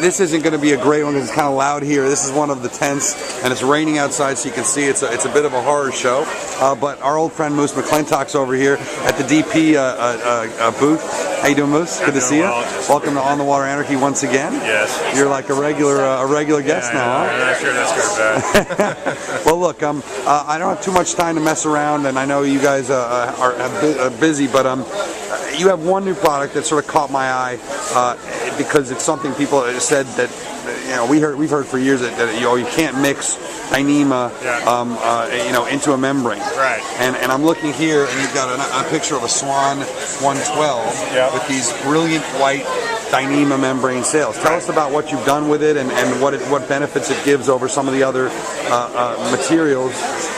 this isn't going to be a great one because it's kind of loud here. This is one of the tents, and it's raining outside, so you can see it's a bit of a horror show. But our old friend Moose McClintock's over here at the DP booth. How you doing, Moose? Good to see you. Welcome to On the Water Anarchy once again. Yes. You're like a regular guest now, huh? I'm not sure that's good or bad. Well, look, I don't have too much time to mess around, and I know you guys are busy, but you have one new product that sort of caught my eye because it's something people said that we've heard for years that you can't mix Dyneema into a membrane. Right. And I'm looking here, and you've got a picture of a Swan 112 with these brilliant white Dyneema membrane sails. Tell us about what you've done with it and what benefits it gives over some of the other materials.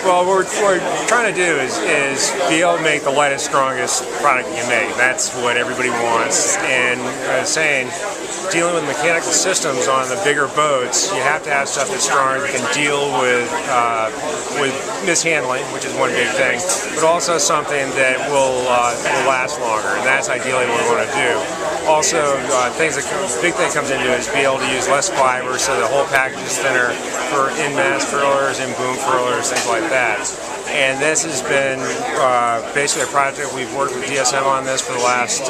Well, what we're trying to do is be able to make the lightest, strongest product you can make. That's what everybody wants. And saying, dealing with mechanical systems on the bigger boats, you have to have stuff that's strong that can deal with mishandling, which is one big thing, but also something that will last longer. And that's ideally what we want to do. Also, big thing comes into it is be able to use less fiber, so the whole package is thinner for in-mast furlers and boom furlers, things like that. And this has been basically a project we've worked with DSM on this for the last.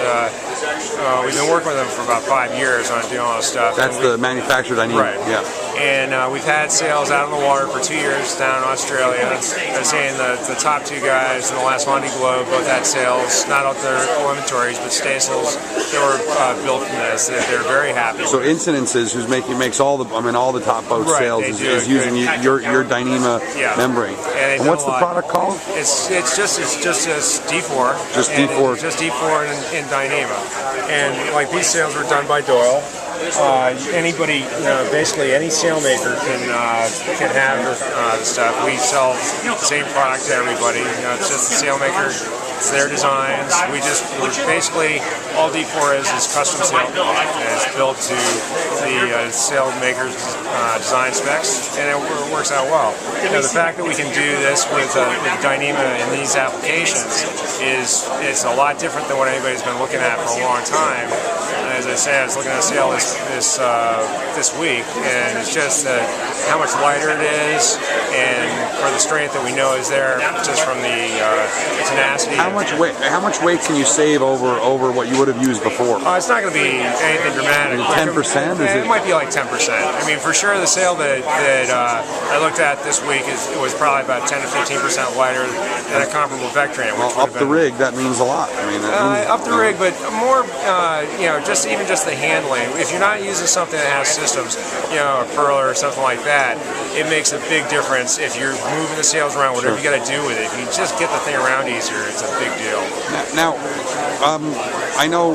We've been working with them for about 5 years on doing all this stuff. That's the manufactured Dyneema. Right. Yeah. And we've had sails out on the water for 2 years down in Australia. I'm saying the top two guys in the last Monday Globe both had sails, not out their inventories, but staysails that were built from this. They're very happy. So Incidences, who's makes all the top boat sails, is using your Dyneema membrane. And what's the product called? It's just D4. Just D4. Just D4 in Dyneema. And like these sails were done by Doyle. Anybody, basically any sailmaker can have the stuff. We sell the same product to everybody. It's just the sailmaker. It's their designs. We're basically all D4 is custom sail. It's built to the sailmaker's design specs, and it works out well. The fact that we can do this with Dyneema in these applications is a lot different than what anybody's been looking at for a long time. As I said, I was looking at a sail this week, and it's just how much lighter it is, and for the strength that we know is there, just from the tenacity. How much weight can you save over what you would have used before? It's not going to be anything dramatic. 10%? It might be like 10%. I mean, for sure, the sail that I looked at this week was probably about 10 to 15% lighter than a comparable Vectran. Well, up the rig, that means a lot. I mean, up the rig, but more, just the handling. If you're not using something that has systems, a furler or something like that, it makes a big difference if you're moving the sails around, whatever you got to do with it. If you just get the thing around easier, it's a big deal. Now, I know,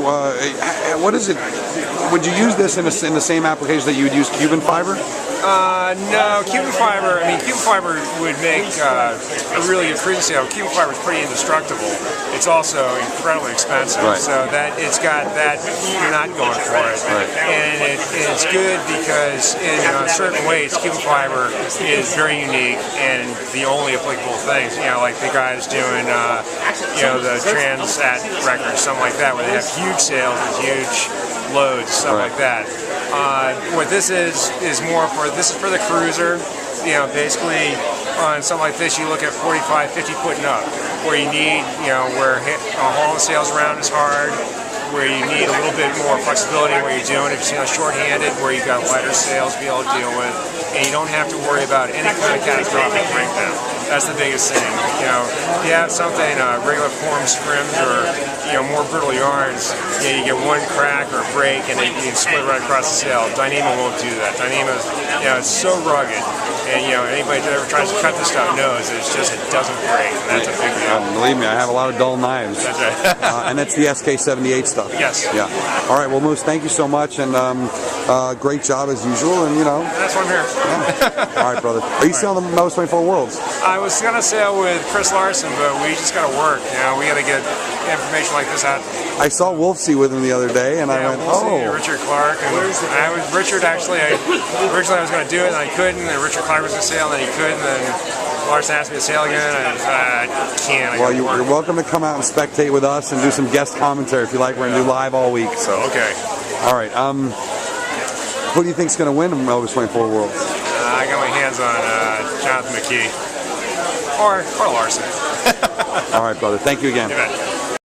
what is it? Would you use this in the same application that you would use Cuban fiber? No, Cuban fiber, Cuban fiber would make a really good cruising sail. Cuban fiber is pretty indestructible. It's also incredibly expensive, so that it's got that, you're not going for it. And it's good because in certain ways, Cuban fiber is very unique and the only applicable things, like the guys doing, the Transat records, something like that, where they have huge sails with huge loads, stuff like that. What this is more for, this is for the cruiser. Basically on something like this, you look at 45, 50 foot and up, where you need, where hauling sails around is hard, where you need a little bit more flexibility in what you're doing. If you're short-handed, where you've got lighter sails to be able to deal with, and you don't have to worry about any kind of catastrophic breakdown. That's the biggest thing. If you have something, regular form scrims or more brittle yarns, you get one crack or break and you can split right across the sail. Dyneema won't do that. Dyneema, it's so rugged, and anybody that ever tries to cut this stuff knows it doesn't break. And that's a big deal. Believe me, I have a lot of dull knives. That's right. And that's the SK78 stuff. Yes. Yeah. All right. Well, Moose, thank you so much, and great job as usual. And that's why I'm here. Yeah. All right, brother. Are you selling the Most 24 Worlds? I was gonna sail with Chris Larson, but we just gotta work. We gotta get information like this out. I saw Wolfsea with him the other day, and I went, and Richard Clark. And Richard actually. Originally I was gonna do it, and I couldn't. And Richard Clark was gonna sail, and then he couldn't. And then Larson asked me to sail again, and I can't. Well, you're welcome to come out and spectate with us and do some guest commentary if you like. We're gonna do live all week. So okay. All right. Who do you think's going to win in Melbourne 24 Worlds? I got my hands on Jonathan McKee or Larson. All right, brother. Thank you again. You bet.